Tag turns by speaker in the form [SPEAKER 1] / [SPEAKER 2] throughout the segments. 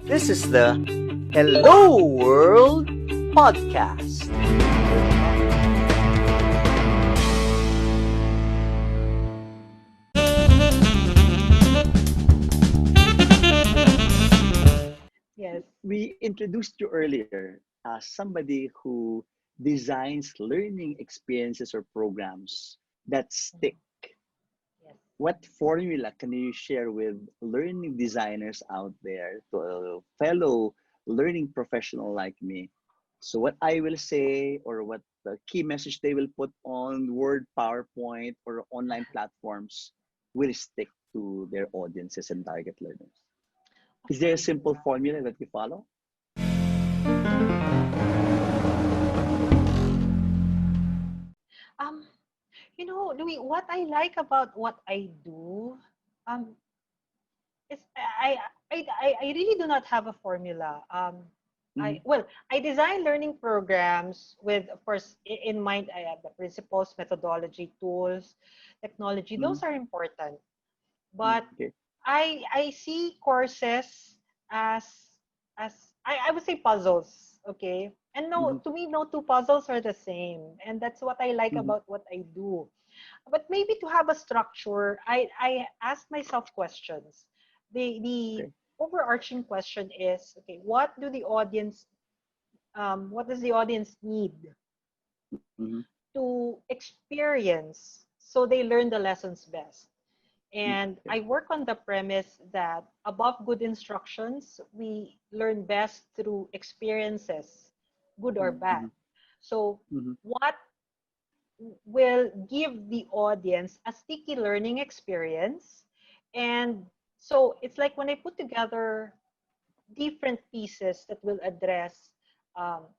[SPEAKER 1] This is the Hello World podcast.
[SPEAKER 2] Yes.
[SPEAKER 1] We introduced you earlier as somebody who designs learning experiences or programs that
[SPEAKER 2] Mhm.
[SPEAKER 1] stick.
[SPEAKER 2] Yes.
[SPEAKER 1] What formula can you share with learning designers out there, to a fellow learning professional like me? So, what I will say, or what the key message they will put on Word, PowerPoint, or online platforms will stick to their audiences and target learners. Is there a
[SPEAKER 2] Okay.
[SPEAKER 1] simple formula that you follow?
[SPEAKER 2] Um, Louis, what I like about what I do, um, is I really do not have a formula.
[SPEAKER 1] Mm-hmm,
[SPEAKER 2] I design learning programs with, of course, in mind. I have the principles, methodology, tools, technology.
[SPEAKER 1] mm-hmm,
[SPEAKER 2] Those are important,
[SPEAKER 1] mm,
[SPEAKER 2] but
[SPEAKER 1] okay.
[SPEAKER 2] I see courses as I would say puzzles, okay? And
[SPEAKER 1] Mm-hmm,
[SPEAKER 2] no, to me, no two puzzles are the same, and that's what I like
[SPEAKER 1] mm-hmm,
[SPEAKER 2] about what I do. But maybe to have a structure, I ask myself questions. The
[SPEAKER 1] okay.
[SPEAKER 2] overarching question is, okay, what does the audience need
[SPEAKER 1] Mm-hmm,
[SPEAKER 2] to experience so they learn the lessons best? And
[SPEAKER 1] okay.
[SPEAKER 2] I work on the premise that above good instructions, we learn best through experiences, good or
[SPEAKER 1] Mm-hmm,
[SPEAKER 2] bad. So,
[SPEAKER 1] mm-hmm,
[SPEAKER 2] what will give the audience a sticky learning experience? And so, it's like when I put together different pieces that will address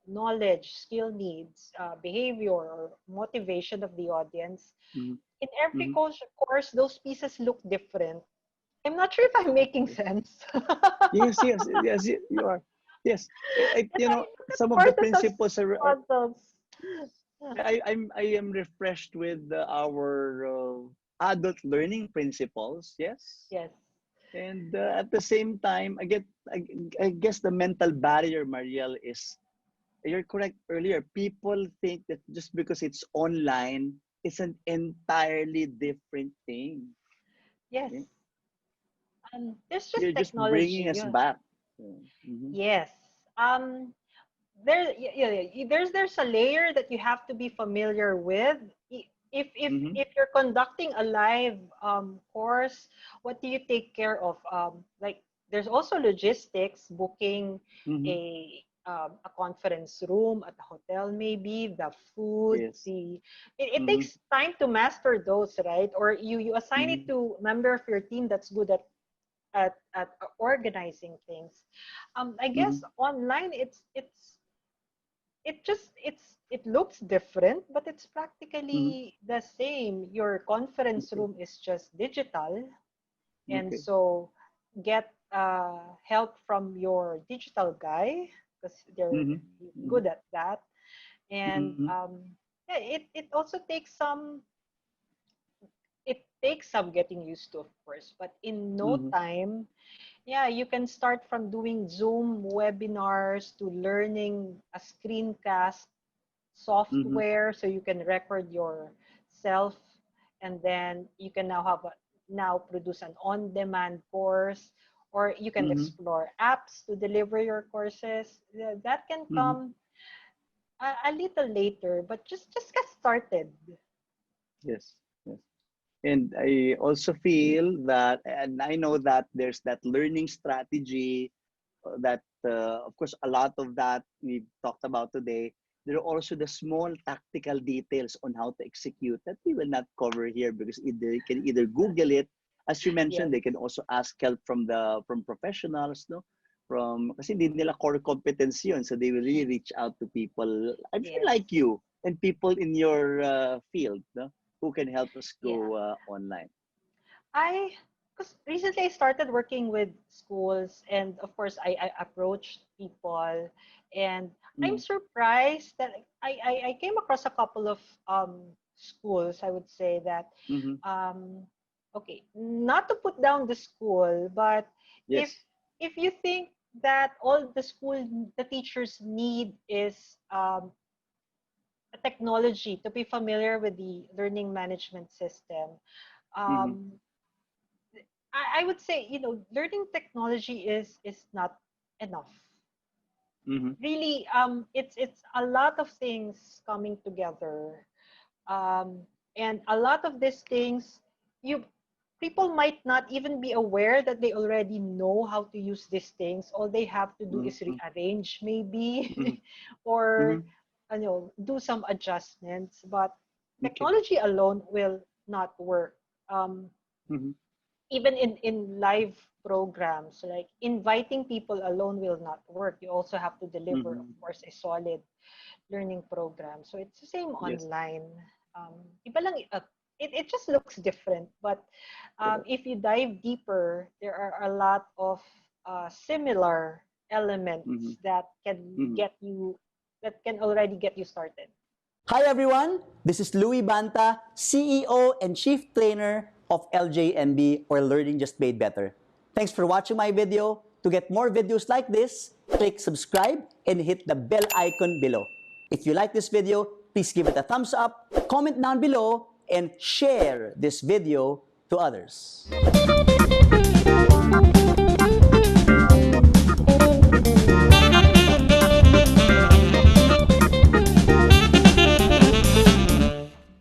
[SPEAKER 2] knowledge, skill needs, behavior, or motivation of the audience.
[SPEAKER 1] mm-hmm,
[SPEAKER 2] In every
[SPEAKER 1] mm-hmm.
[SPEAKER 2] course, those pieces look different. I'm not sure if I'm making
[SPEAKER 1] Okay.
[SPEAKER 2] sense.
[SPEAKER 1] Yes, yes, yes, you are. Yes,
[SPEAKER 2] Yes, I look at
[SPEAKER 1] some of the
[SPEAKER 2] courses as
[SPEAKER 1] principles are
[SPEAKER 2] puzzles.
[SPEAKER 1] I am refreshed with our adult learning principles. Yes,
[SPEAKER 2] Yes,
[SPEAKER 1] and at the same time, I, I guess the mental barrier, Mariel, is you're correct earlier. People think that just because it's online, it's an entirely different thing.
[SPEAKER 2] yes.
[SPEAKER 1] Okay?
[SPEAKER 2] There's just
[SPEAKER 1] You're just bringing
[SPEAKER 2] technology.
[SPEAKER 1] us
[SPEAKER 2] Yeah.
[SPEAKER 1] back. Mm-hmm,
[SPEAKER 2] Yes. Um, there's a layer that you have to be familiar with.
[SPEAKER 1] mm-hmm,
[SPEAKER 2] If you're conducting a live course, what do you take care of? Like there's also logistics, booking
[SPEAKER 1] mm-hmm.
[SPEAKER 2] a conference room at a hotel, maybe the food.
[SPEAKER 1] Yes.
[SPEAKER 2] It
[SPEAKER 1] Mm-hmm,
[SPEAKER 2] takes time to master those, right? Or you assign
[SPEAKER 1] mm-hmm,
[SPEAKER 2] it to a member of your team that's good at organizing things. I
[SPEAKER 1] mm-hmm,
[SPEAKER 2] guess online it looks different, but it's
[SPEAKER 1] mm-hmm.
[SPEAKER 2] practically the same. Your conference
[SPEAKER 1] Okay.
[SPEAKER 2] room is just digital, and
[SPEAKER 1] Okay.
[SPEAKER 2] so get help from your digital guy because they're
[SPEAKER 1] Mm-hmm, mm-hmm,
[SPEAKER 2] good at that. And
[SPEAKER 1] mm-hmm,
[SPEAKER 2] yeah, it also takes some it takes some getting used to, of course, but in no
[SPEAKER 1] mm-hmm,
[SPEAKER 2] time, yeah, you can start from doing Zoom webinars to learning a screencast
[SPEAKER 1] mm-hmm,
[SPEAKER 2] software so you can record yourself, and then you can now produce an on-demand course, or you can
[SPEAKER 1] mm-hmm,
[SPEAKER 2] explore apps to deliver your courses. That can
[SPEAKER 1] mm-hmm.
[SPEAKER 2] come a little later, but just get started.
[SPEAKER 1] Yes. Yes. And I also feel that, and I know that there's that learning strategy that, of course, a lot of that we've talked about today. There are also the small tactical details on how to execute that we will not cover here because either you can either Google it, as you mentioned,
[SPEAKER 2] Yes,
[SPEAKER 1] they can also ask help from professionals, no, from kasi hindi nila core competence yun, so they will really reach out to people. I'm sure
[SPEAKER 2] yes,
[SPEAKER 1] like you and people in your field, no, who can help us
[SPEAKER 2] yeah.
[SPEAKER 1] go online.
[SPEAKER 2] I because recently I started working with schools, and of course I approached people, and I'm
[SPEAKER 1] Mm-hmm,
[SPEAKER 2] surprised that I came across a couple of schools. I would say that
[SPEAKER 1] mm-hmm.
[SPEAKER 2] okay, not to put down the school, but if
[SPEAKER 1] Yes.
[SPEAKER 2] if you think. that all the teachers need is a technology to be familiar with the learning management system.
[SPEAKER 1] Mm-hmm.
[SPEAKER 2] Um, I would say, learning technology is not enough.
[SPEAKER 1] Mm-hmm.
[SPEAKER 2] Really, it's a lot of things coming together, um, and a lot of these things, you people might not even be aware that they already know how to use these things. All they have to do is
[SPEAKER 1] Mm-hmm.
[SPEAKER 2] rearrange, maybe,
[SPEAKER 1] Mm-hmm.
[SPEAKER 2] or do some adjustments. But
[SPEAKER 1] Okay.
[SPEAKER 2] technology alone will not work. Um,
[SPEAKER 1] Mm-hmm.
[SPEAKER 2] Even in live programs, like inviting people alone will not work. You also have to deliver, of
[SPEAKER 1] Mm-hmm.
[SPEAKER 2] course, a solid learning program. So it's the same
[SPEAKER 1] Yes.
[SPEAKER 2] online. Iba lang, it just looks different. But
[SPEAKER 1] Correct.
[SPEAKER 2] if you dive deeper, there are a lot of similar
[SPEAKER 1] Mm-hmm.
[SPEAKER 2] elements
[SPEAKER 1] Mm-hmm.
[SPEAKER 2] that can already get you started.
[SPEAKER 3] Hi everyone, this is Louis Banta, CEO and Chief Trainer of LJMB or Learning Just Made Better. Thanks for watching my video. To get more videos like this, click subscribe and hit the bell icon below. If you like this video, please give it a thumbs up, comment down below, and share this video to others.